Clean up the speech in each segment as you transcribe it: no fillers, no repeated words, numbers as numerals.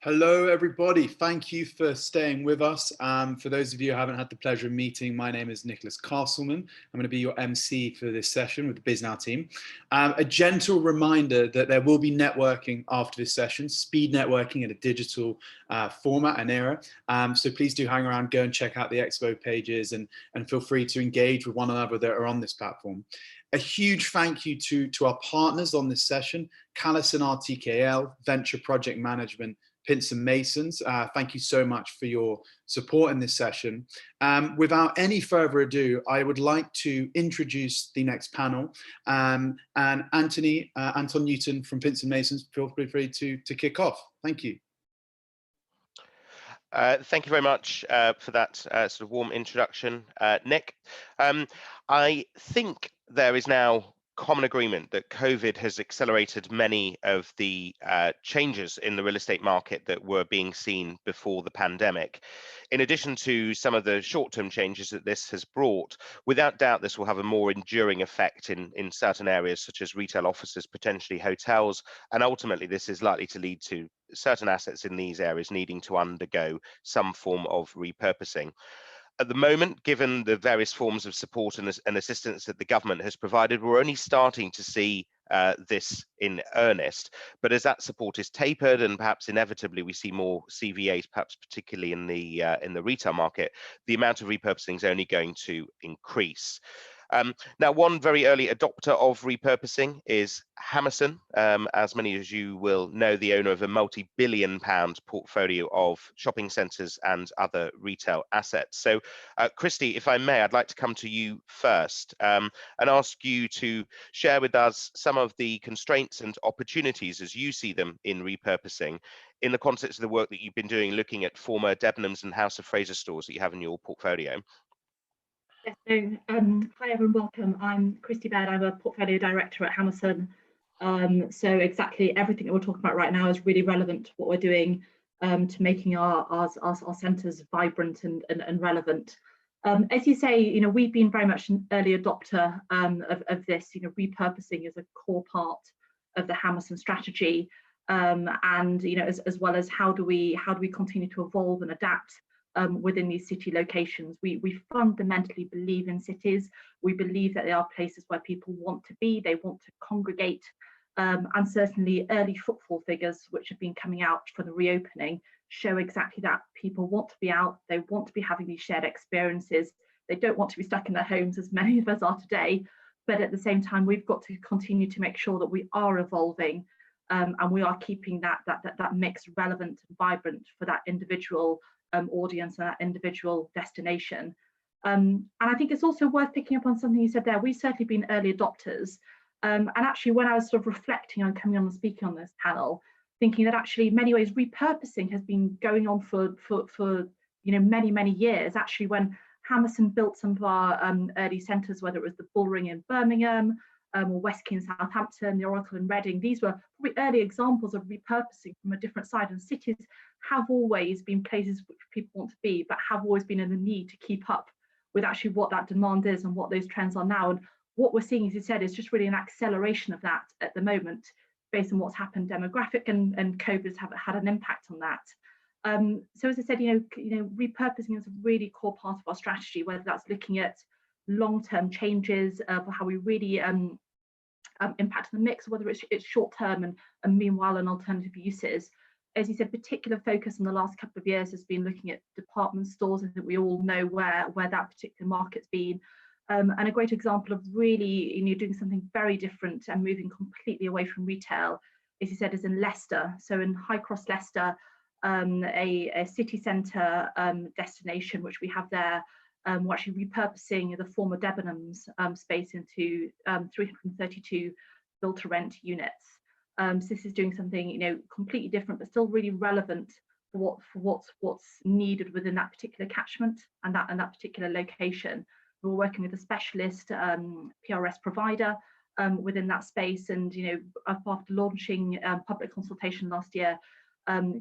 Hello, everybody. Thank you for staying with us. For those of you who haven't had the pleasure of meeting, my name is Nicholas Castleman. I'm going to be your MC for this session with the Bisnow team. A gentle reminder that there will be networking after this session, speed networking in a digital format and era. So please do hang around, go and check out the expo pages and feel free to engage with one another that are on this platform. A huge thank you to our partners on this session, Callison RTKL, Venture Project Management, Pinson Masons. Thank you so much for your support in this session. Without any further ado, I would like to introduce the next panel. And Anton Newton from Pinson Masons, feel free to kick off. Thank you. Thank you very much for that sort of warm introduction, Nick. I think there is now common agreement that COVID has accelerated many of the changes in the real estate market that were being seen before the pandemic. In addition to some of the short-term changes that this has brought, without doubt this will have a more enduring effect in certain areas such as retail offices, potentially hotels, and ultimately this is likely to lead to certain assets in these areas needing to undergo some form of repurposing. At the moment, given the various forms of support and assistance that the government has provided, we're only starting to see this in earnest. But as that support is tapered and perhaps inevitably we see more CVAs, perhaps particularly in the retail market, the amount of repurposing is only going to increase. Now, one very early adopter of repurposing is Hammerson, as many as you will know, the owner of a multi-billion-pound portfolio of shopping centres and other retail assets. So, Christy, if I may, I'd like to come to you first and ask you to share with us some of the constraints and opportunities as you see them in repurposing in the context of the work that you've been doing looking at former Debenhams and House of Fraser stores that you have in your portfolio. Yes, so, hi everyone, welcome. I'm Christy Baird, I'm a portfolio director at Hammerson. So exactly everything that we're talking about right now is really relevant to what we're doing to making our centres vibrant and relevant. As you say, we've been very much an early adopter of this. Repurposing is a core part of the Hammerson strategy, and as well as how do we continue to evolve and adapt within these city locations. We fundamentally believe in cities. We believe that they are places where people want to be, they want to congregate, and certainly early footfall figures which have been coming out for the reopening show exactly that. People want to be out, they want to be having these shared experiences, they don't want to be stuck in their homes as many of us are today, but at the same time we've got to continue to make sure that we are evolving and we are keeping that mix relevant and vibrant for that individual audience and that individual destination. And I think it's also worth picking up on something you said there. We've certainly been early adopters. And actually, when I was sort of reflecting on coming on and speaking on this panel, thinking that actually in many ways repurposing has been going on for many years. Actually, when Hammerson built some of our early centres, whether it was the Bullring in Birmingham or West Key in Southampton, the Oracle in Reading, these were probably early examples of repurposing from a different side. And cities have always been places which people want to be, but have always been in the need to keep up with actually what that demand is and what those trends are now. And what we're seeing, as you said, is just really an acceleration of that at the moment, based on what's happened demographic and COVID's have had an impact on that. So as I said, repurposing is a really core part of our strategy, whether that's looking at long-term changes for how we really impact the mix, whether it's short-term and meanwhile and alternative uses. As you said, particular focus in the last couple of years has been looking at department stores. I think we all know where that particular market's been. And a great example of really doing something very different and moving completely away from retail, as you said, is in Leicester. So in High Cross, Leicester, a city centre destination which we have there, we're actually repurposing the former Debenhams space into 332 build-to-rent units. So this is doing something completely different, but still really relevant for what's needed within that particular catchment and that particular location. We're working with a specialist PRS provider within that space, and after launching public consultation last year,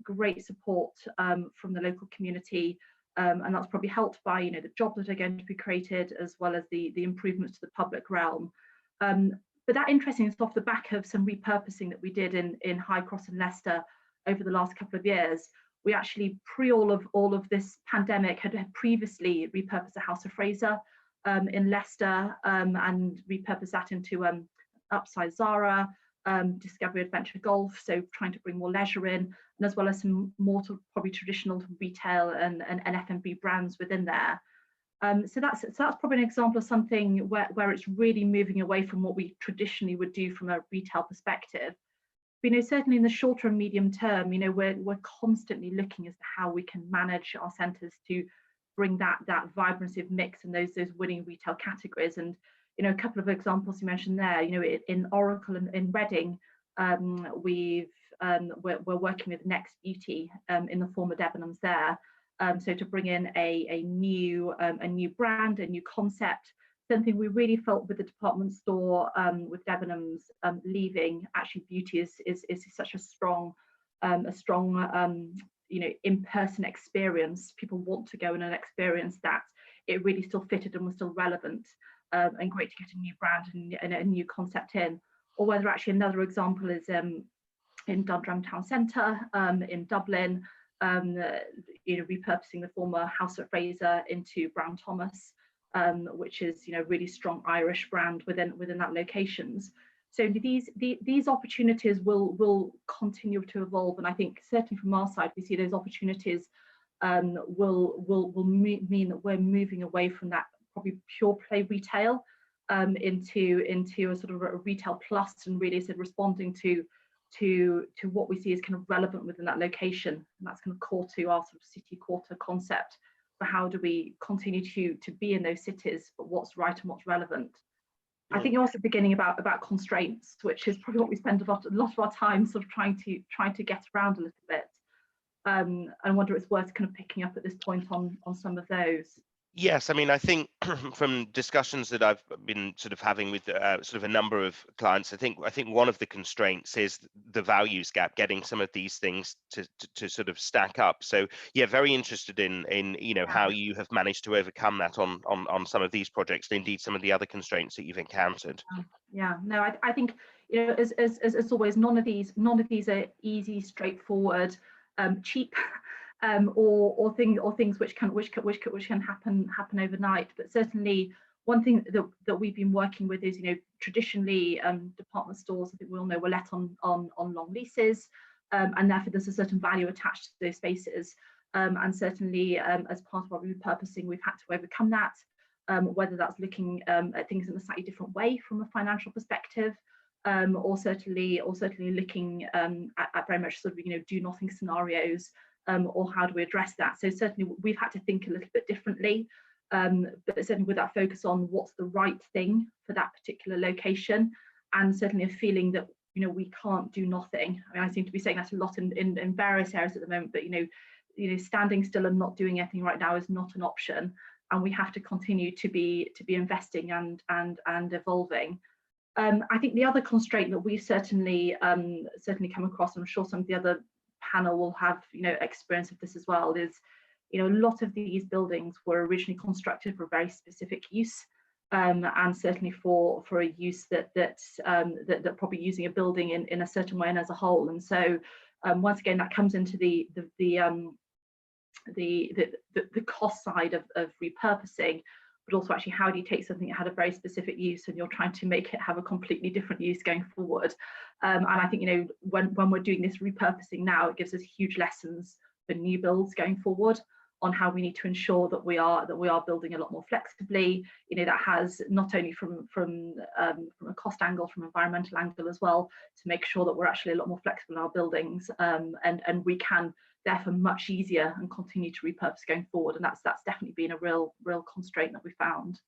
great support from the local community, and that's probably helped by the jobs that are going to be created, as well as the improvements to the public realm. But that interesting is off the back of some repurposing that we did in High Cross and Leicester over the last couple of years. We actually, pre all of this pandemic, had previously repurposed a House of Fraser in Leicester and repurposed that into upsize Zara, Discovery Adventure Golf, so trying to bring more leisure in, and as well as some more probably traditional retail and F&B brands within there. So that's probably an example of something where it's really moving away from what we traditionally would do from a retail perspective. But, certainly in the shorter and medium term, we're constantly looking as to how we can manage our centres to bring that vibrancy of mix and those winning retail categories. And a couple of examples you mentioned there, in Oracle and in Reading, we're working with Next Beauty in the former Debenhams there. So to bring in a new brand, a new concept, something we really felt with the department store with Debenhams leaving. Actually, beauty is such a strong in-person experience. People want to go in and experience that. It really still fitted and was still relevant, and great to get a new brand and a new concept in. Or whether actually another example is in Dundrum Town Centre in Dublin, repurposing the former House of Fraser into Brown Thomas, which is really strong Irish brand within that locations. So these opportunities will continue to evolve, and I think certainly from our side we see those opportunities will mean that we're moving away from that probably pure play retail into a sort of a retail plus, and really sort of responding to what we see as kind of relevant within that location, and that's kind of core to our sort of city quarter concept. For how do we continue to be in those cities, but what's right and what's relevant. I think you're also beginning about constraints, which is probably what we spend a lot of our time sort of trying to get around a little bit. And I wonder if it's worth kind of picking up at this point on some of those. Yes, I mean, I think from discussions that I've been sort of having with sort of a number of clients, I think one of the constraints is the values gap, getting some of these things to sort of stack up. So yeah, very interested in how you have managed to overcome that on some of these projects, and indeed some of the other constraints that you've encountered. Yeah, no, I think as always, none of these are easy, straightforward, cheap. Or things which can happen overnight. But certainly one thing that we've been working with is, traditionally department stores, I think we all know, were let on long leases, and therefore there's a certain value attached to those spaces. And certainly as part of our repurposing, we've had to overcome that, whether that's looking at things in a slightly different way from a financial perspective, or certainly looking at very much sort of do nothing scenarios. Or how do we address that? So certainly we've had to think a little bit differently, but certainly with that focus on what's the right thing for that particular location, and certainly a feeling that we can't do nothing. I mean, I seem to be saying that a lot in various areas at the moment, but standing still and not doing anything right now is not an option, and we have to continue to be investing and evolving. I think the other constraint that we've certainly come across, and I'm sure some of the other panel will have experience of this as well, is a lot of these buildings were originally constructed for a very specific use, and certainly for a use that probably using a building in a certain way and as a whole. And so once again, that comes into the cost side of repurposing, but also actually how do you take something that had a very specific use and you're trying to make it have a completely different use going forward. And I think when we're doing this repurposing now, it gives us huge lessons for new builds going forward on how we need to ensure that we are building a lot more flexibly. That has not only from a cost angle, from an environmental angle as well, to make sure that we're actually a lot more flexible in our buildings, and we can therefore much easier and continue to repurpose going forward. And that's definitely been a real constraint that we found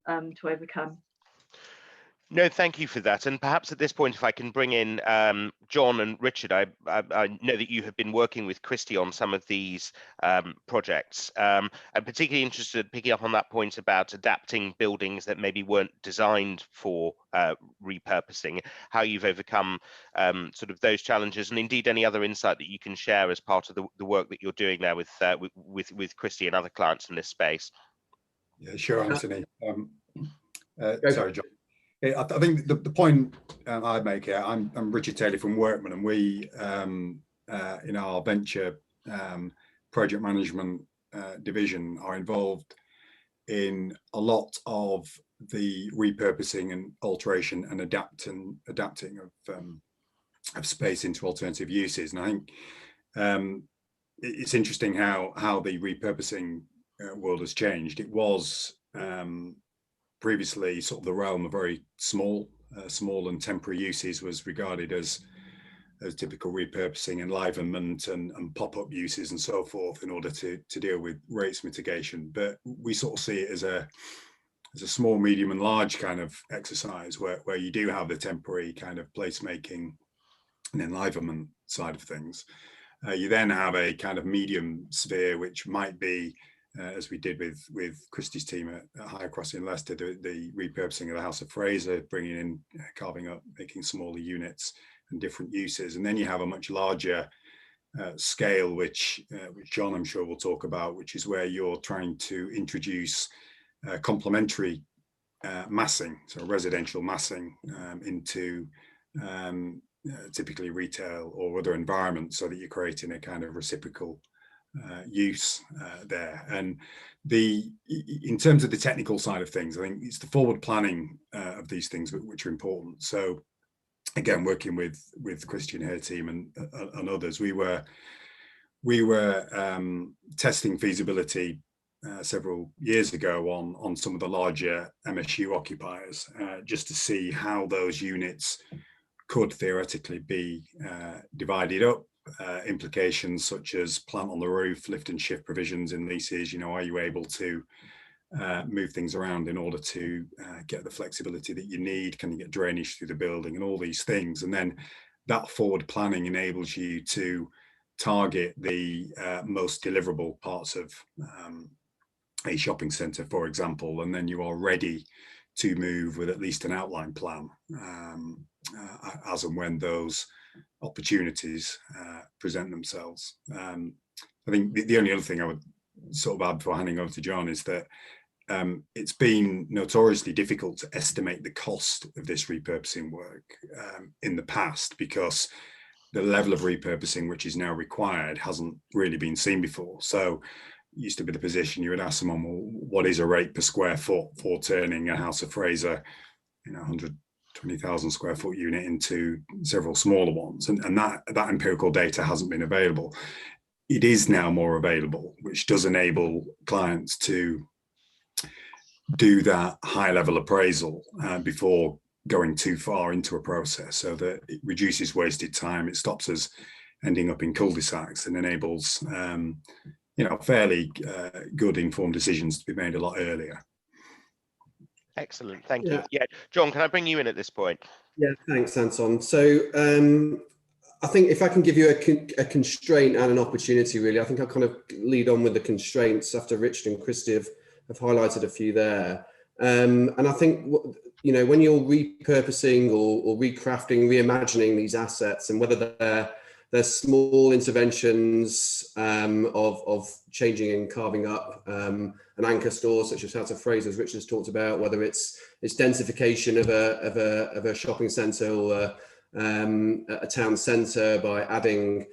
to overcome. No, thank you for that. And perhaps at this point, if I can bring in John and Richard, I know that you have been working with Christy on some of these projects. I'm particularly interested in picking up on that point about adapting buildings that maybe weren't designed for repurposing, how you've overcome sort of those challenges, and indeed any other insight that you can share as part of the work that you're doing now with Christy and other clients in this space. Yeah, sure, Anthony. Sorry, John. I think the point I'd make here, I'm Richard Taylor from Workman, and we in our venture project management division are involved in a lot of the repurposing and alteration and adapting of space into alternative uses. And I think it's interesting how the repurposing world has changed. It was previously sort of the realm of very small and temporary uses was regarded as typical repurposing, enlivenment and pop-up uses and so forth in order to deal with rates mitigation. But we sort of see it as a small, medium and large kind of exercise where you do have the temporary kind of placemaking and enlivenment side of things. You then have a kind of medium sphere, which might be, as we did with Christie's team at Higher Cross in Leicester, the repurposing of the House of Fraser, bringing in, carving up, making smaller units and different uses. And then you have a much larger scale, which John, I'm sure, will talk about, which is where you're trying to introduce complementary massing, so residential massing into typically retail or other environments, so that you're creating a kind of reciprocal use there. And in terms of the technical side of things, I think it's the forward planning of these things which are important. So again, working with Christian and her team and others, we were testing feasibility several years ago on some of the larger MSU occupiers, just to see how those units could theoretically be divided up. Implications such as plant on the roof, lift and shift provisions in leases. Are you able to move things around in order to get the flexibility that you need? Can you get drainage through the building and all these things? And then that forward planning enables you to target the most deliverable parts of a shopping centre, for example, and then you are ready to move with at least an outline plan as and when those opportunities present themselves. I think the only other thing I would sort of add before handing over to John is that it's been notoriously difficult to estimate the cost of this repurposing work in the past, because the level of repurposing which is now required hasn't really been seen before. So it used to be the position you would ask someone, well, what is a rate per square foot for turning a House of Fraser, 120,000 square foot unit into several smaller ones? And that empirical data hasn't been available. It is now more available, which does enable clients to do that high level appraisal before going too far into a process, so that it reduces wasted time. It stops us ending up in cul-de-sacs and enables fairly good informed decisions to be made a lot earlier. Excellent, thank you. Yeah, John, can I bring you in at this point? Yeah, thanks, Anton. So I think if I can give you a constraint and an opportunity, really, I think I'll kind of lead on with the constraints after Richard and Christy have highlighted a few there. And I think, when you're repurposing or recrafting, reimagining these assets, and whether they're small interventions of changing and carving up an anchor store such as House of Fraser, as Richard's talked about, whether it's densification of a shopping centre or a town centre by adding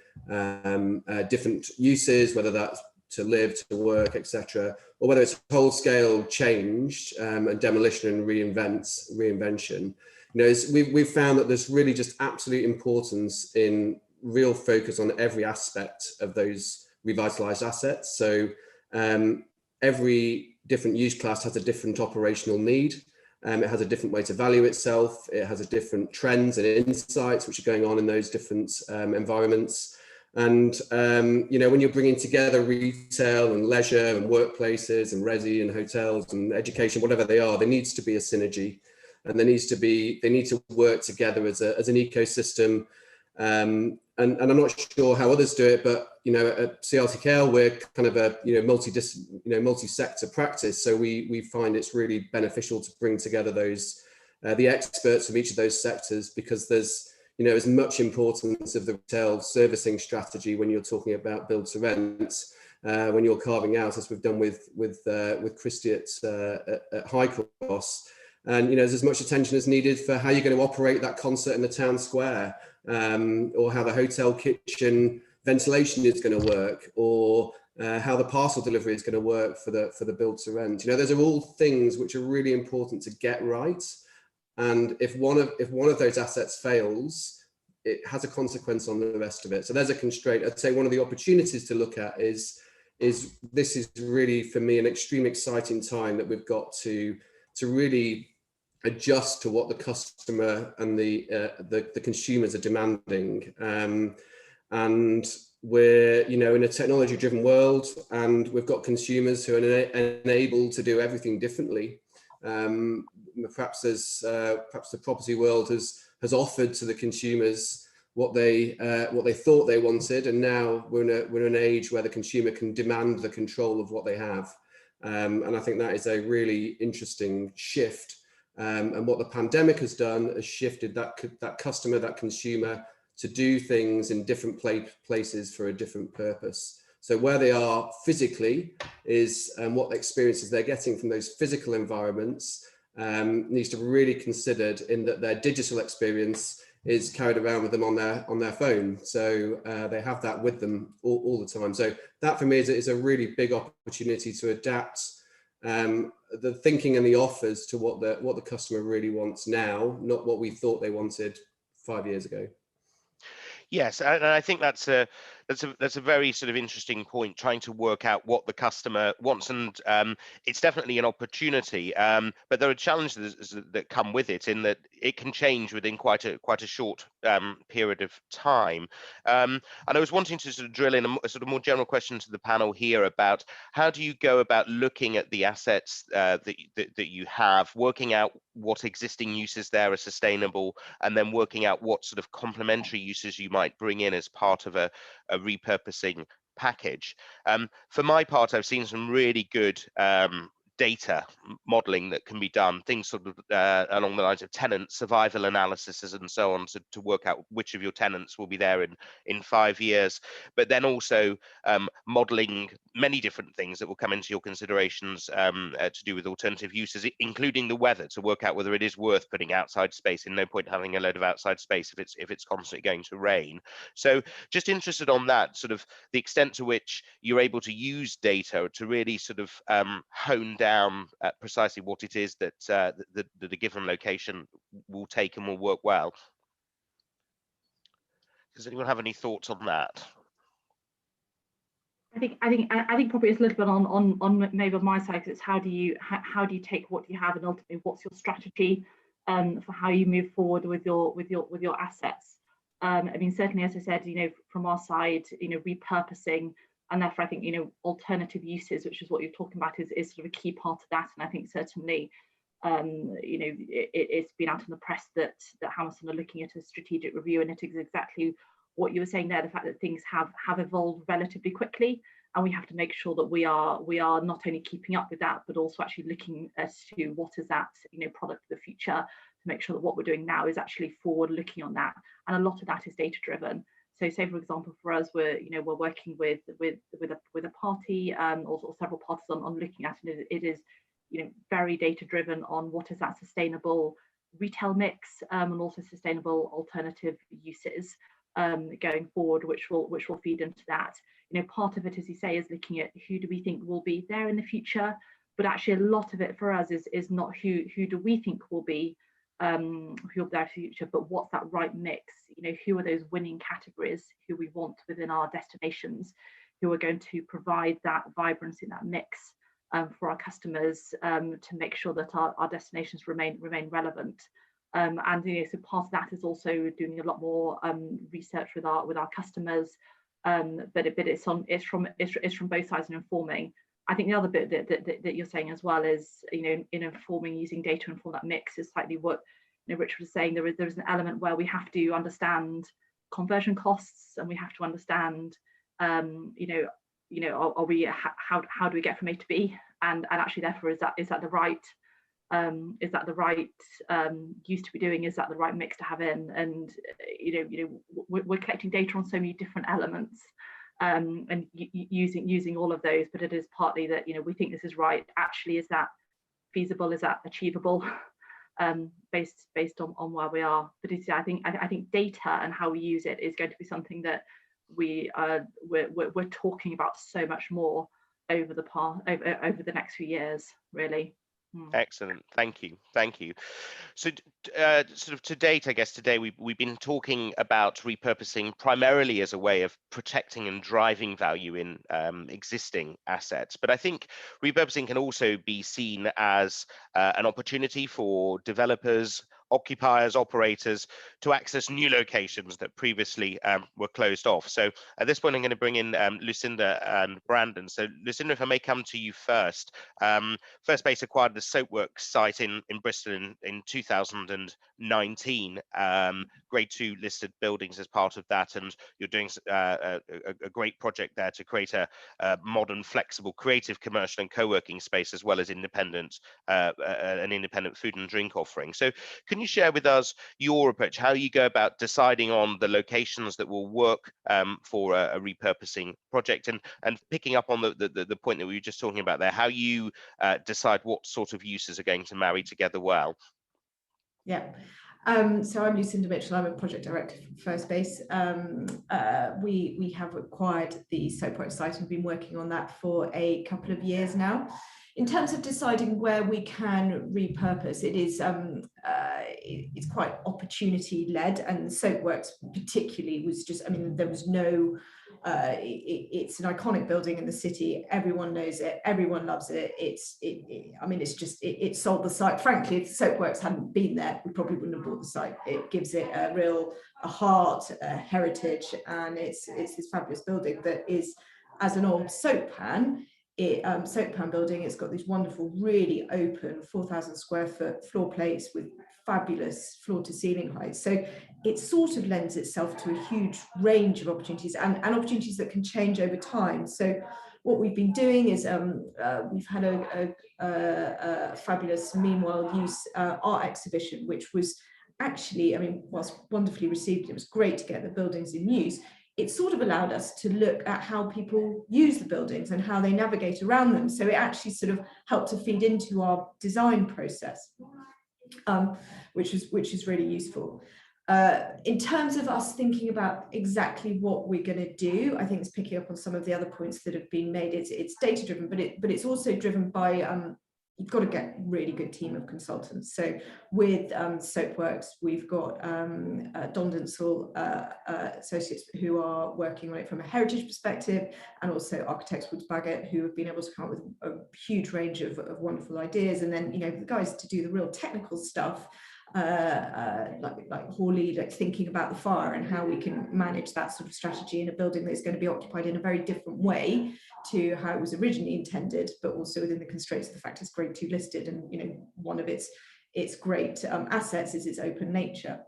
different uses, whether that's to live, to work, etc., or whether it's whole scale change and demolition and reinvention. We've found that there's really just absolute importance in real focus on every aspect of those revitalized assets. So every different use class has a different operational need. It has a different way to value itself. It has a different trends and insights which are going on in those different environments. And, when you're bringing together retail and leisure and workplaces and resi and hotels and education, whatever they are, there needs to be a synergy, and they need to work together as an ecosystem. And I'm not sure how others do it, but, at CRTKL, we're kind of a, multi-sector practice. So we find it's really beneficial to bring together those, the experts from each of those sectors, because there's, as much importance of the retail servicing strategy when you're talking about build to rent, when you're carving out, as we've done with Christy at High Cross. And there's as much attention as needed for how you're going to operate that concert in the town square, or how the hotel kitchen ventilation is going to work, or how the parcel delivery is going to work for the build to rent. Those are all things which are really important to get right. And if one of those assets fails, it has a consequence on the rest of it. So there's a constraint. I'd say one of the opportunities to look at is this is really, for me, an extreme exciting time that we've got to really adjust to what the customer and the consumers are demanding. And we're in a technology driven world, and we've got consumers who are enabled to do everything differently. Perhaps the property world has offered to the consumers what they thought they wanted, and now we're in an age where the consumer can demand the control of what they have. And I think that is a really interesting shift. And what the pandemic has done is shifted that customer, that consumer, to do things in different places for a different purpose. So where they are physically is, and what experiences they're getting from those physical environments needs to be really considered, in that their digital experience is carried around with them on their phone. So they have that with them all the time. So that for me is a really big opportunity to adapt the thinking and the offers to what the customer really wants now, not what we thought they wanted 5 years ago. Yes, and I think that's a very sort of interesting point, trying to work out what the customer wants, and it's definitely an opportunity. But there are challenges that come with it, in that it can change within quite a short period of time. And I was wanting to sort of drill in a sort of more general question to the panel here about how do you go about looking at the assets that you have, working out what existing uses there are sustainable, and then working out what sort of complementary uses you might bring in as part of a repurposing package. For my part, I've seen some really good data modeling that can be done, things sort of along the lines of tenant survival analysis and so on, to work out which of your tenants will be there in 5 years, but then also modeling many different things that will come into your considerations to do with alternative uses, including the weather, to work out whether it is worth putting outside space. In no point having a load of outside space if it's constantly going to rain. So just interested on that, sort of the extent to which you're able to use data to really sort of hone down precisely what it is that a given location will take and will work well. Does anyone have any thoughts on that? I think probably it's a little bit on maybe on my side, because it's how do you take what you have, and ultimately what's your strategy for how you move forward with your assets. I mean, certainly, as I said, from our side, repurposing, and therefore I think alternative uses, which is what you're talking about, is sort of a key part of that. And I think certainly it's been out in the press that Hamilton are looking at a strategic review, and it is exactly what you were saying there, the fact that things have evolved relatively quickly, and we have to make sure that we are not only keeping up with that, but also actually looking as to what is that product of the future, to make sure that what we're doing now is actually forward looking on that. And a lot of that is data driven. So say, for example, for us, we're working with a party or several parties on looking at it. It is very data driven on what is that sustainable retail mix, and also sustainable alternative uses going forward, which will feed into that. Part of it, as you say, is looking at who do we think will be there in the future, but actually a lot of it for us is not who do we think will be who will be there in the future, but what's that right mix. Who are those winning categories who we want within our destinations, who are going to provide that vibrancy, that mix for our customers, to make sure that our destinations remain relevant. And so part of that is also doing a lot more research with our customers, but it's from both sides and informing. I think the other bit that you're saying as well is, in informing, using data to inform that mix, is slightly what Richard was saying. There is an element where we have to understand conversion costs, and we have to understand, are we how do we get from A to B, and actually therefore is that the right use to be doing? Is that the right mix to have in? And we're collecting data on so many different elements, and using all of those, but it is partly that we think this is right. Actually, is that feasible? Is that achievable? based on where we are. But I think data and how we use it is going to be something that we're talking about so much more over the next few years, really. Excellent, thank you. So sort of to date, I guess today we've been talking about repurposing primarily as a way of protecting and driving value in existing assets, but I think repurposing can also be seen as an opportunity for developers, occupiers, operators to access new locations that previously were closed off. So at this point, I'm going to bring in Lucinda and Brandon. So Lucinda, if I may come to you first. First Base acquired the Soapworks site in Bristol in 2019, grade 2 listed buildings as part of that, and you're doing a great project there to create a modern, flexible, creative commercial and co-working space, as well as an independent food and drink offering. So can you share with us your approach, how you go about deciding on the locations that will work for a repurposing project, and picking up on the point that we were just talking about there, how you decide what sort of uses are going to marry together well? Yeah. So I'm Lucinda Mitchell. I'm a project director for First Base. We have acquired the Soapworks site and been working on that for a couple of years now. In terms of deciding where we can repurpose, it's quite opportunity led, and Soapworks particularly was just, I mean, there was no, it's an iconic building in the city. Everyone knows it. Everyone loves it. It sold the site. Frankly, if Soapworks hadn't been there, we probably wouldn't have bought the site. It gives it a heart, a heritage, and it's this fabulous building that is, as an old soap pan building, it's got these wonderful, really open 4,000 square foot floor plates with fabulous floor to ceiling heights. So it sort of lends itself to a huge range of opportunities and opportunities that can change over time. So what we've been doing is we've had a fabulous meanwhile use art exhibition, which was actually, I mean, whilst wonderfully received, it was great to get the buildings in use. It sort of allowed us to look at how people use the buildings and how they navigate around them. So it actually sort of helped to feed into our design process, which is really useful. In terms of us thinking about exactly what we're going to do, I think it's picking up on some of the other points that have been made. It's data driven, but it's also driven by you've got to get a really good team of consultants. So with Soapworks, we've got Don Dinsel associates who are working on it from a heritage perspective, and also architects Woods Baggett, who have been able to come up with a huge range of wonderful ideas. And then, you know, the guys to do the real technical stuff, like Hawley, like thinking about the fire and how we can manage that sort of strategy in a building that's going to be occupied in a very different way to how it was originally intended, but also within the constraints of the fact it's grade 2 listed, and you know, one of its great assets is its open nature.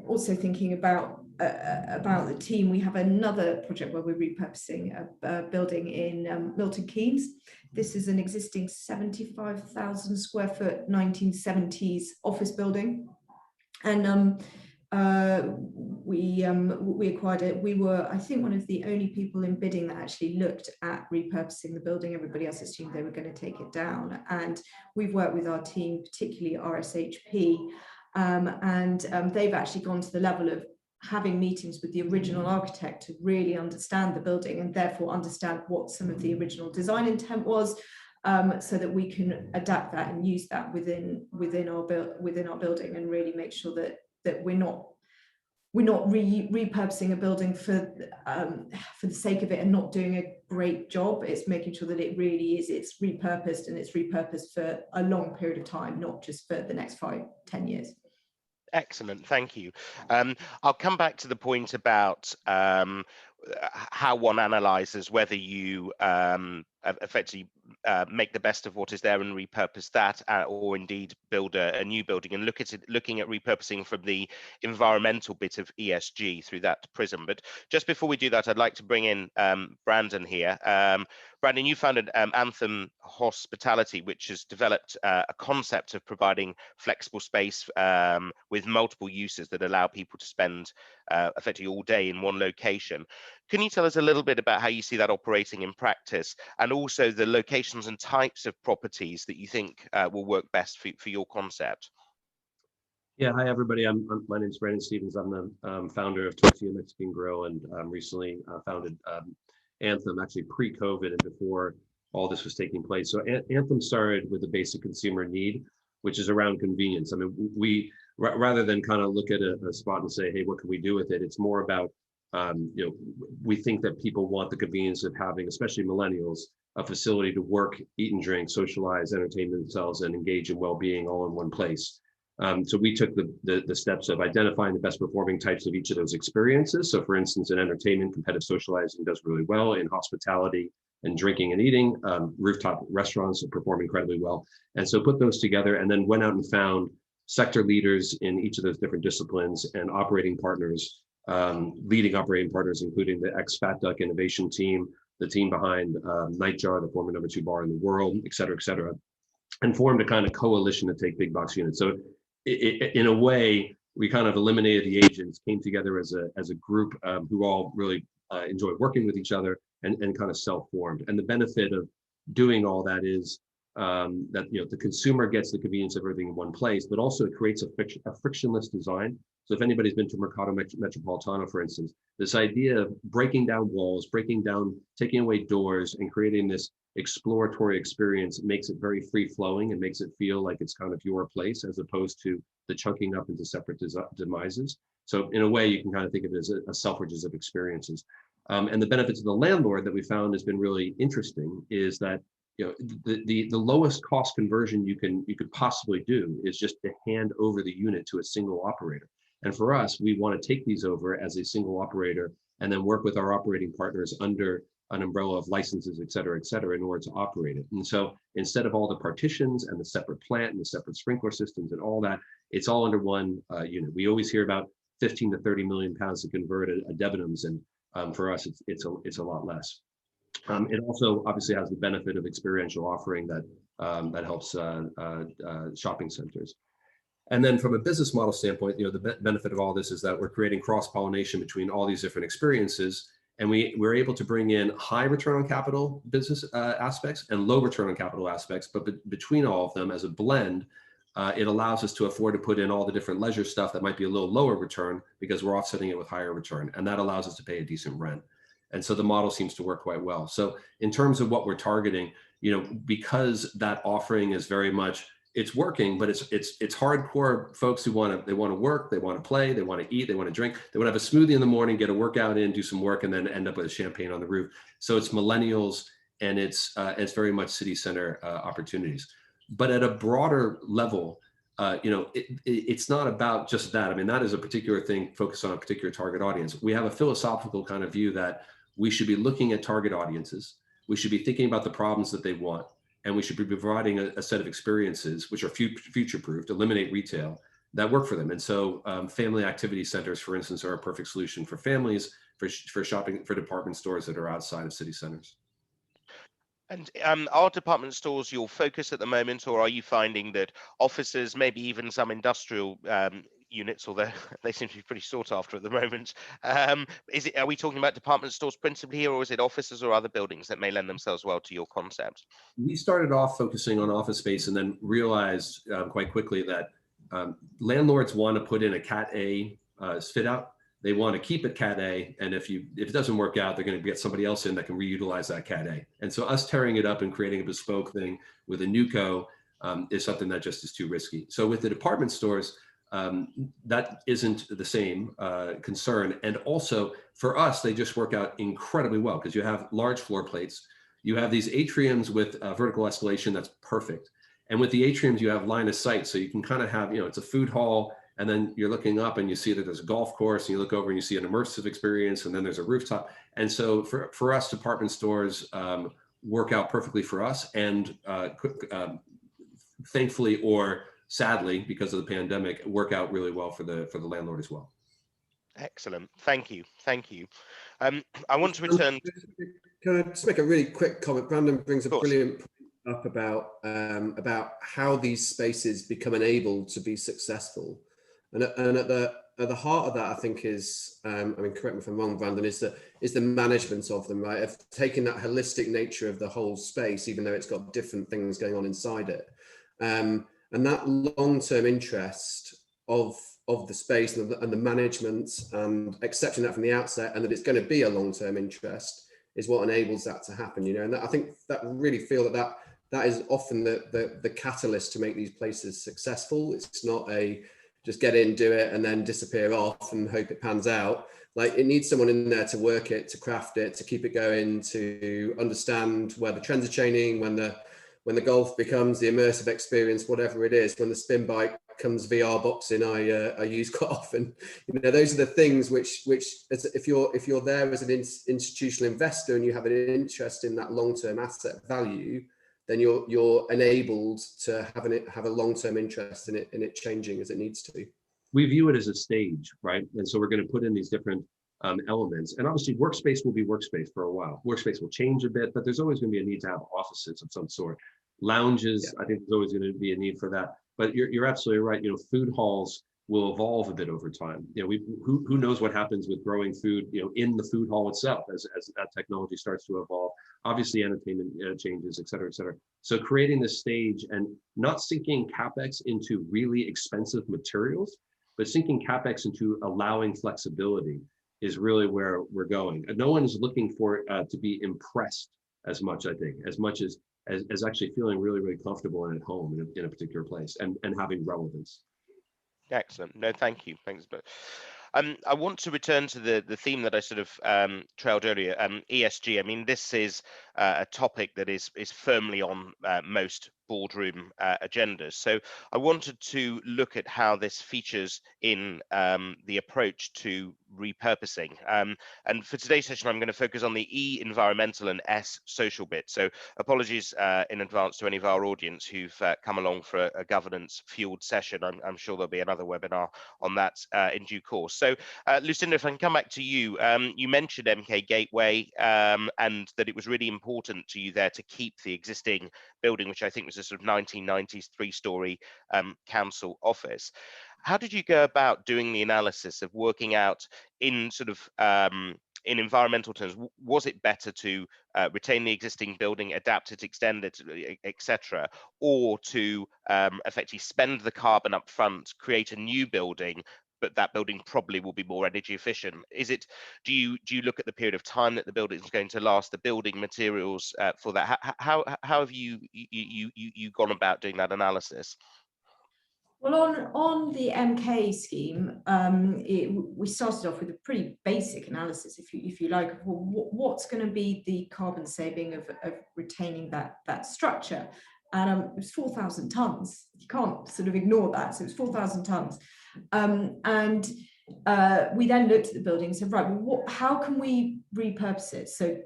Also thinking about the team, we have another project where we're repurposing a building in Milton Keynes. This is an existing 75,000 square foot 1970s office building, and we acquired it. We were, I think, one of the only people in bidding that actually looked at repurposing the building. Everybody else assumed they were going to take it down, and we've worked with our team, particularly RSHP, and they've actually gone to the level of having meetings with the original architect to really understand the building and therefore understand what some of the original design intent was, so that we can adapt that and use that within our building, and really make sure that we're not repurposing a building for the sake of it and not doing a great job. It's making sure that it really is, it's repurposed, and it's repurposed for a long period of time, not just for the next 5-10 years. Excellent, thank you. I'll come back to the point about how one analyzes whether you effectively make the best of what is there and repurpose that, or indeed build a new building, and looking at repurposing from the environmental bit of ESG through that prism. But just before we do that, I'd like to bring in Brandon here. Brandon, you founded Anthem Hospitality, which has developed a concept of providing flexible space with multiple uses that allow people to spend effectively all day in one location. Can you tell us a little bit about how you see that operating in practice, and also the locations and types of properties that you think will work best for your concept? Yeah, hi everybody. My name is Brandon Stevens. I'm the founder of Tortilla Mexican Grill, and recently founded Anthem, actually pre-COVID and before all this was taking place. So Anthem started with a basic consumer need, which is around convenience. I mean, we rather than kind of look at a spot and say, hey, what can we do with it? It's more about, we think that people want the convenience of having, especially millennials, a facility to work, eat and drink, socialize, entertain themselves, and engage in well-being all in one place. So we took the steps of identifying the best performing types of each of those experiences. So for instance, in entertainment, competitive socializing does really well. In hospitality and drinking and eating, rooftop restaurants perform incredibly well. And so put those together and then went out and found sector leaders in each of those different disciplines and operating partners, leading operating partners, including the ex-Fat Duck innovation team, the team behind Nightjar, the former #2 bar in the world, et cetera, and formed a kind of coalition to take big box units. So in a way, we kind of eliminated the agents, came together as a group who all really enjoy working with each other and kind of self-formed. And the benefit of doing all that is that the consumer gets the convenience of everything in one place, but also it creates a frictionless design. So if anybody's been to Mercado Metropolitano, for instance, this idea of breaking down walls, taking away doors, and creating this exploratory experience makes it very free flowing and makes it feel like it's kind of your place, as opposed to the chunking up into separate demises. So in a way, you can kind of think of it as a Selfridges of experiences. And the benefit to the landlord that we found has been really interesting is that the lowest cost conversion you could possibly do is just to hand over the unit to a single operator. And for us, we want to take these over as a single operator and then work with our operating partners under an umbrella of licenses, et cetera, in order to operate it. And so instead of all the partitions and the separate plant and the separate sprinkler systems and all that, it's all under one unit. We always hear about 15 to 30 million pounds to convert a Debenhams, and for us, it's a lot less. It also obviously has the benefit of experiential offering that helps shopping centers. And then from a business model standpoint, the benefit of all this is that we're creating cross-pollination between all these different experiences, and we're able to bring in high return on capital business aspects and low return on capital aspects, but between all of them as a blend, it allows us to afford to put in all the different leisure stuff that might be a little lower return because we're offsetting it with higher return, and that allows us to pay a decent rent. And so the model seems to work quite well. So in terms of what we're targeting, because that offering is very much, it's working, but it's hardcore folks who want to work, they want to play, they want to eat, they want to drink, they want to have a smoothie in the morning, get a workout in, do some work, and then end up with a champagne on the roof. So it's millennials, and it's very much city center opportunities. But at a broader level, it's not about just that. I mean, that is a particular thing focused on a particular target audience. We have a philosophical kind of view that we should be looking at target audiences. We should be thinking about the problems that they want. And we should be providing a set of experiences which are future-proofed, eliminate retail, that work for them. And so family activity centers, for instance, are a perfect solution for families, for shopping, for department stores that are outside of city centers. And are department stores your focus at the moment, or are you finding that offices, maybe even some industrial units, although they seem to be pretty sought after at the moment, are we talking about department stores principally here, or is it offices or other buildings that may lend themselves well to your concept? We started off focusing on office space and then realized quite quickly that landlords want to put in a Cat A fit out. They want to keep it Cat A, and if it doesn't work out, they're going to get somebody else in that can reutilize that Cat A. And so us tearing it up and creating a bespoke thing with a NewCo is something that just is too risky. So with the department stores, that isn't the same concern. And also for us, they just work out incredibly well because you have large floor plates. You have these atriums with vertical escalation that's perfect. And with the atriums, you have line of sight. So you can kind of have, it's a food hall, and then you're looking up and you see that there's a golf course, and you look over and you see an immersive experience, and then there's a rooftop. And so for us, department stores work out perfectly for us, and thankfully or sadly, because of the pandemic, work out really well for the landlord as well. Excellent. Thank you. Thank you. I want to return. Can I just make a really quick comment? Brandon brings a Of course. brilliant point up about how these spaces become enabled to be successful, and at the heart of that, I think is, I mean, correct me if I'm wrong, Brandon, is the management of them, right? Of taking that holistic nature of the whole space, even though it's got different things going on inside it, and that long-term interest of the space and the management, and accepting that from the outset, and that it's going to be a long-term interest, is what enables that to happen, you know. And I think that really feel that is often the catalyst to make these places successful. It's not a just get in, do it, and then disappear off and hope it pans out. Like, it needs someone in there to work it, to craft it, to keep it going, to understand where the trends are changing, when the golf becomes the immersive experience, whatever it is, when the spin bike comes VR boxing, I use quite often. You know, those are the things which if you're there as an institutional investor and you have an interest in that long-term asset value, then you're enabled to have a long-term interest in it changing as it needs to. We view it as a stage, right? And so we're going to put in these different elements. And obviously workspace will be workspace for a while. Workspace will change a bit, but there's always going to be a need to have offices of some sort. Lounges, yeah. I think there's always going to be a need for that. But you're absolutely right. You know, food halls will evolve a bit over time. You know, who knows what happens with growing food, you know, in the food hall itself as that technology starts to evolve. Obviously, entertainment changes, et cetera, et cetera. So creating this stage and not sinking CapEx into really expensive materials, but sinking CapEx into allowing flexibility is really where we're going. No one is looking for to be impressed as much, I think, as much as actually feeling really, really comfortable and at home in a particular place and having relevance. Excellent. No, thank you. Thanks. I want to return to the theme that I sort of trailed earlier, ESG. I mean, this is a topic that is firmly on most boardroom agendas. So I wanted to look at how this features in the approach to repurposing. And for today's session, I'm going to focus on the E, environmental, and S, social bit. So apologies in advance to any of our audience who've come along for a governance fueled session. I'm sure there'll be another webinar on that in due course. So Lucinda, if I can come back to you, you mentioned MK Gateway and that it was really important to you there to keep the existing building, which I think was a sort of 1990s 3-story council office. How did you go about doing the analysis of working out in sort of in environmental terms? Was it better to retain the existing building, adapt it, extend it, etc., or to effectively spend the carbon up front, create a new building, but that building probably will be more energy efficient? Is it, do you look at the period of time that the building is going to last, the building materials for that? How have you gone about doing that analysis? Well, on the MK scheme, we started off with a pretty basic analysis, if you like, of what's going to be the carbon saving of retaining that structure. And it was 4,000 tons. You can't sort of ignore that. So it was 4,000 tons. And we then looked at the building and said, right, well, how can we repurpose it? So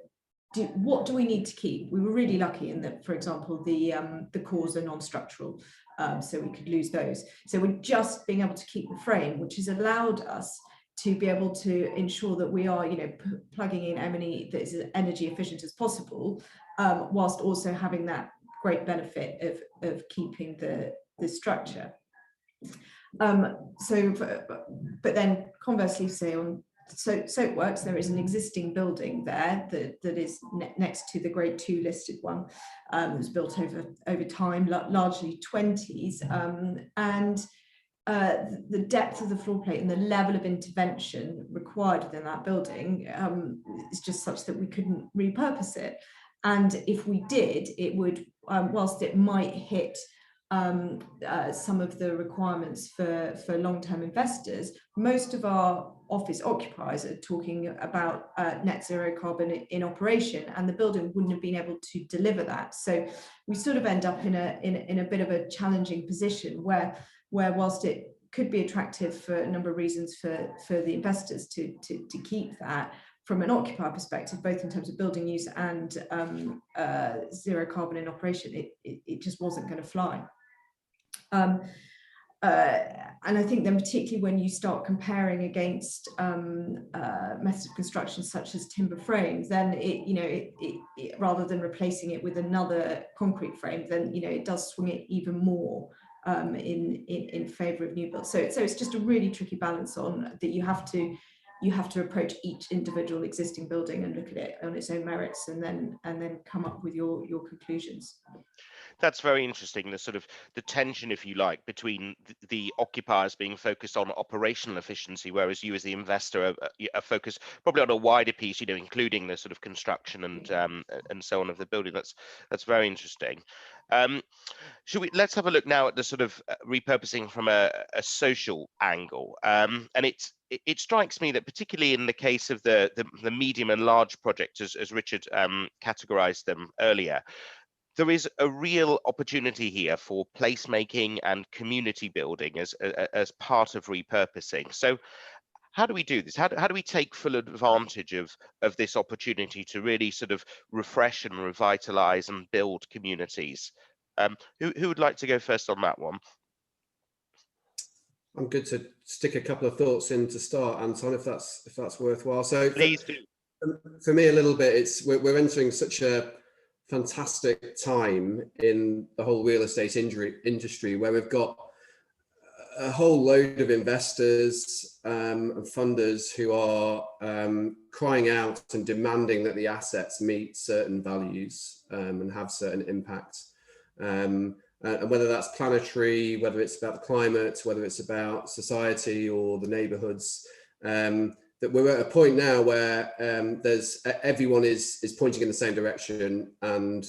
what do we need to keep? We were really lucky in that, for example, the cores are non-structural, so we could lose those. So we're just being able to keep the frame, which has allowed us to be able to ensure that we are, you know, plugging in M&E that is as energy efficient as possible, whilst also having that great benefit of keeping the structure. But then conversely, say on Soapworks, there is an existing building there that is next to the grade 2 listed one. It was built over time, largely 20s, and the depth of the floor plate and the level of intervention required within that building is just such that we couldn't repurpose it. And if we did, it would, whilst it might hit some of the requirements for long-term investors, most of our office occupiers are talking about net zero carbon in operation, and the building wouldn't have been able to deliver that. So we sort of end up in a bit of a challenging position where whilst it could be attractive for a number of reasons for the investors to keep that, from an occupier perspective, both in terms of building use and zero carbon in operation, it just wasn't going to fly. and I think then particularly when you start comparing against methods of construction such as timber frames, then it rather than replacing it with another concrete frame, then it does swing it even more in favour of new builds. So it's just a really tricky balance on that. You have to approach each individual existing building and look at it on its own merits, and then come up with your conclusions. That's very interesting, the sort of the tension, if you like, between the occupiers being focused on operational efficiency, whereas you as the investor are focused probably on a wider piece, including the sort of construction and so on of the building. That's very interesting. Let's have a look now at the sort of repurposing from a social angle. And it strikes me that particularly in the case of the medium and large projects, as Richard categorized them earlier, there is a real opportunity here for placemaking and community building as part of repurposing. So how do we do this? How do we take full advantage of this opportunity to really sort of refresh and revitalize and build communities? Who would like to go first on that one? I'm good to stick a couple of thoughts in to start, Anton, if that's worthwhile. So please do. For me, a little bit, we're entering such a fantastic time in the whole real estate industry, where we've got a whole load of investors and funders who are crying out and demanding that the assets meet certain values and have certain impact. And whether that's planetary, whether it's about the climate, whether it's about society or the neighborhoods, that we're at a point now where everyone is pointing in the same direction and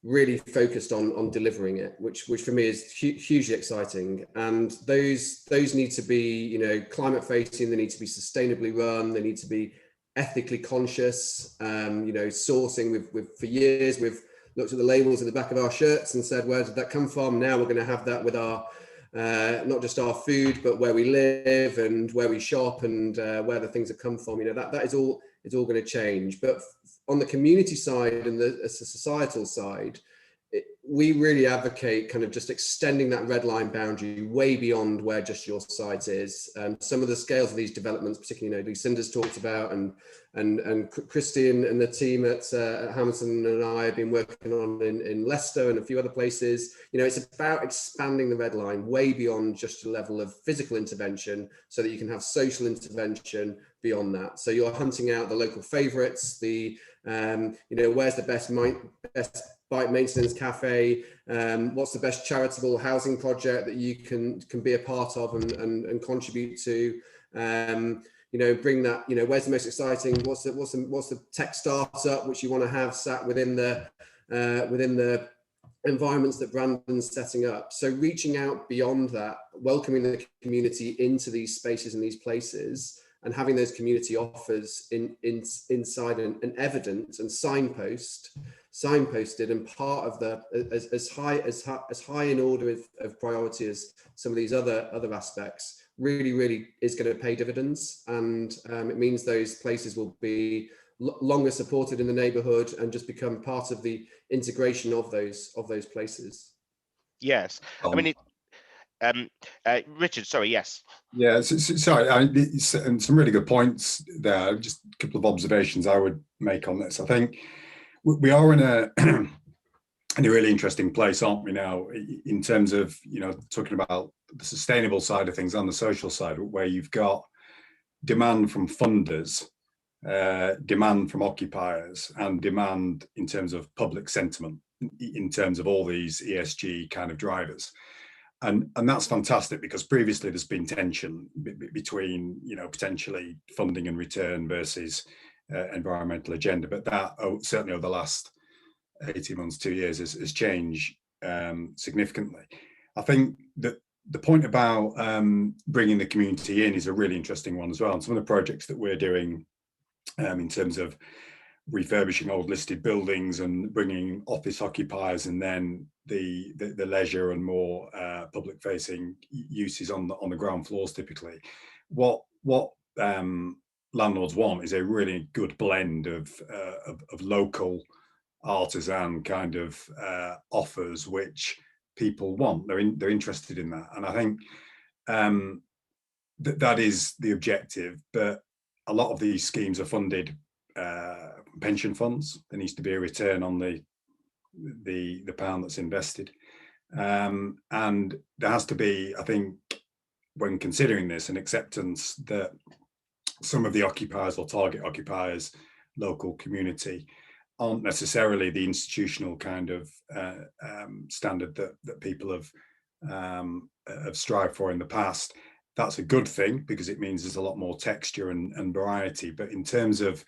really focused on delivering it, which for me is hugely exciting. And those need to be climate facing, they need to be sustainably run, they need to be ethically conscious. Sourcing, for years we've looked at the labels in the back of our shirts and said, where did that come from? Now we're going to have that with our not just our food, but where we live and where we shop and where the things have come from. That is all going to change. But on the community side and the societal side, we really advocate kind of just extending that red line boundary way beyond where just your site is. Some of the scales of these developments, particularly, Lucinda's talked about, and Christian and the team at Hamilton and I have been working on in Leicester and a few other places. It's about expanding the red line way beyond just a level of physical intervention, so that you can have social intervention beyond that. So you're hunting out the local favourites, where's the best bike maintenance cafe, what's the best charitable housing project that you can be a part of and contribute to, bring that, where's the most exciting, what's the tech startup which you want to have sat within the environments that Brandon's setting up. So reaching out beyond that, welcoming the community into these spaces and these places, and having those community offers inside and evident and signposted and part of the as high in order of priority as some of these other aspects really is going to pay dividends. And it means those places will be longer supported in the neighborhood and just become part of the integration of those places. Yes, I mean Richard, sorry, yes. Yeah, sorry, some really good points there. Just a couple of observations I would make on this. I think we are in a really interesting place, aren't we now, in terms of talking about the sustainable side of things and the social side, where you've got demand from funders, demand from occupiers, and demand in terms of public sentiment, in terms of all these ESG kind of drivers. And that's fantastic, because previously there's been tension between potentially funding and return versus environmental agenda, but that certainly over the last 18 months, 2 years has changed significantly. I think that the point about bringing the community in is a really interesting one as well. And some of the projects that we're doing in terms of refurbishing old listed buildings and bringing office occupiers and then the leisure and more public facing uses on the ground floors, typically what landlords want is a really good blend of local artisan kind of offers, which people want. They're interested in that, and I think that is the objective. But a lot of these schemes are funded pension funds. There needs to be a return on the pound that's invested, and there has to be, I think, when considering this, an acceptance that some of the occupiers or target occupiers, local community, aren't necessarily the institutional kind of standard that people have strived for in the past. That's a good thing because it means there's a lot more texture and variety. But in terms of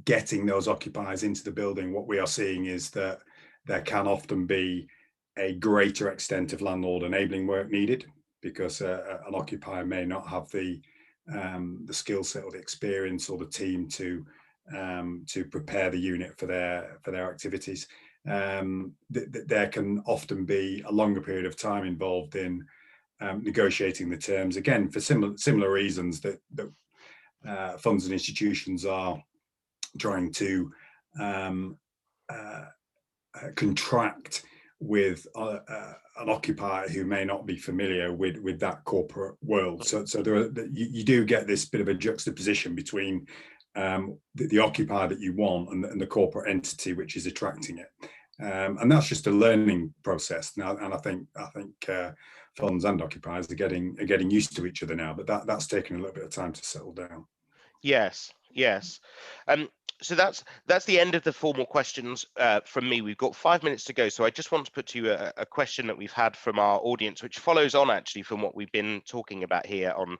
getting those occupiers into the building, what we are seeing is that there can often be a greater extent of landlord enabling work needed, because an occupier may not have the skill set or the experience or the team to prepare the unit for their activities. There can often be a longer period of time involved in negotiating the terms, again for similar reasons that funds and institutions are trying to contract with an occupier who may not be familiar with that corporate world. So you do get this bit of a juxtaposition between the occupier that you want and the corporate entity which is attracting it, and that's just a learning process now. And I think funds and occupiers are getting used to each other now, but that's taken a little bit of time to settle down. Yes. So that's the end of the formal questions from me. We've got 5 minutes to go, so I just want to put to you a question that we've had from our audience, which follows on actually from what we've been talking about here on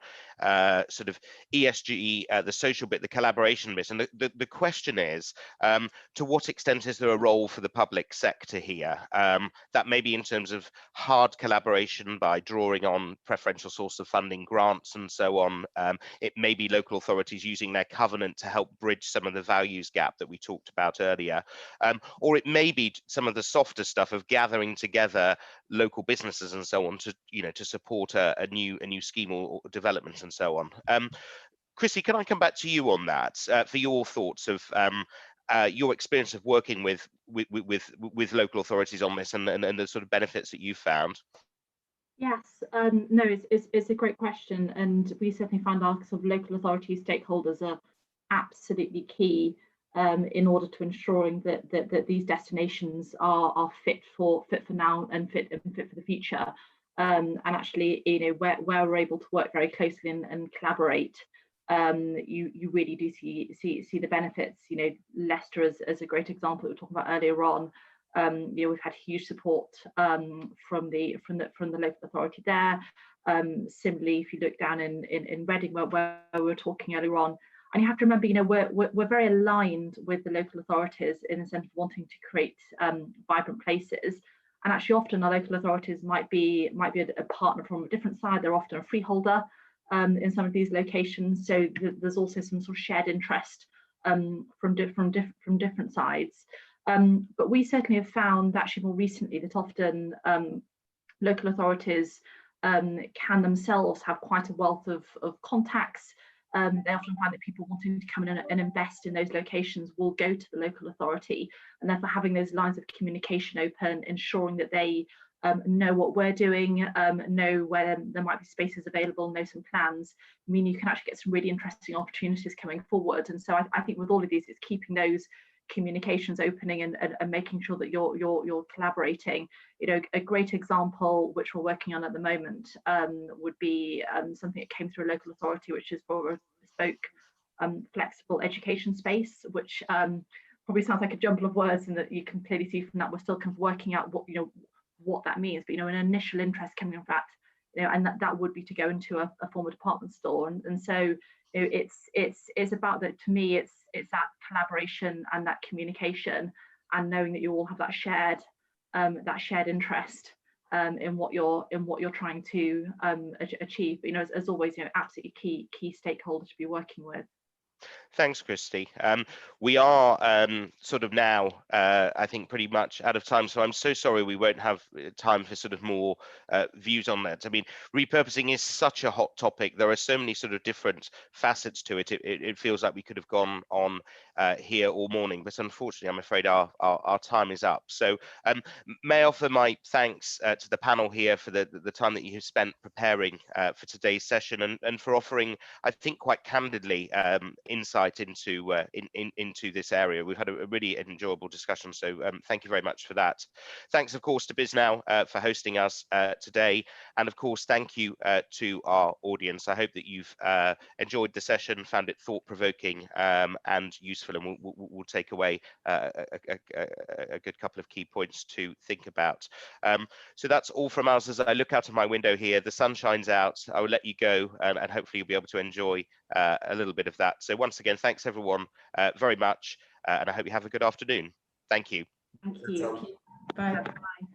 sort of ESG, the social bit, the collaboration bit. And the question is, to what extent is there a role for the public sector here? That may be in terms of hard collaboration by drawing on preferential source of funding, grants and so on. It may be local authorities using their covenant to help bridge some of the values gap that we talked about earlier, or it may be some of the softer stuff of gathering together local businesses and so on to support a new scheme or development and so on. Chrissy, can I come back to you on that for your thoughts of your experience of working with local authorities on this and the sort of benefits that you've found? Yes, no, it's a great question, and we certainly find our sort of local authority stakeholders are absolutely key in order to ensuring that these destinations are fit for now and fit for the future. And actually, where we're able to work very closely and collaborate, you really do see the benefits. Leicester as a great example that we were talking about earlier on. We've had huge support from the local authority there. Similarly, if you look down in Reading, where we were talking earlier on, and you have to remember, we're very aligned with the local authorities in the sense of wanting to create vibrant places. And actually, often our local authorities might be a partner from a different side. They're often a freeholder in some of these locations. So there's also some sort of shared interest from different sides. But we certainly have found actually more recently that often local authorities can themselves have quite a wealth of contacts. They often find that people wanting to come in and invest in those locations will go to the local authority, and therefore having those lines of communication open, ensuring that they know what we're doing, know where there might be spaces available, know some plans, mean you can actually get some really interesting opportunities coming forward. And so I think with all of these, it's keeping those communications opening and making sure that you're collaborating. A great example which we're working on at the moment would be something that came through a local authority, which is for a bespoke flexible education space, which probably sounds like a jumble of words, and that you can clearly see from that we're still kind of working out what that means. But an initial interest coming from that, and that would be to go into a former department store, and so it's about that. To me, it's that collaboration and that communication, and knowing that you all have that shared interest in what you're trying to achieve. But, as always, absolutely key stakeholders to be working with. Thanks, Christy. We are sort of now, I think, pretty much out of time. So I'm so sorry we won't have time for sort of more views on that. I mean, repurposing is such a hot topic. There are so many sort of different facets to it. It feels like we could have gone on here all morning, but unfortunately, I'm afraid our time is up. So may I offer my thanks to the panel here for the time that you have spent preparing for today's session, and for offering, I think, quite candidly insight into this area. We've had a really enjoyable discussion, so thank you very much for that. Thanks, of course, to Bisnow for hosting us today, and of course, thank you to our audience. I hope that you've enjoyed the session, found it thought-provoking and useful, and we'll take away a good couple of key points to think about. So that's all from us. As I look out of my window here, the sun shines out. I will let you go, and hopefully you'll be able to enjoy a little bit of that. So once again, thanks everyone very much, and I hope you have a good afternoon. Thank you. Thank you. Bye. Bye.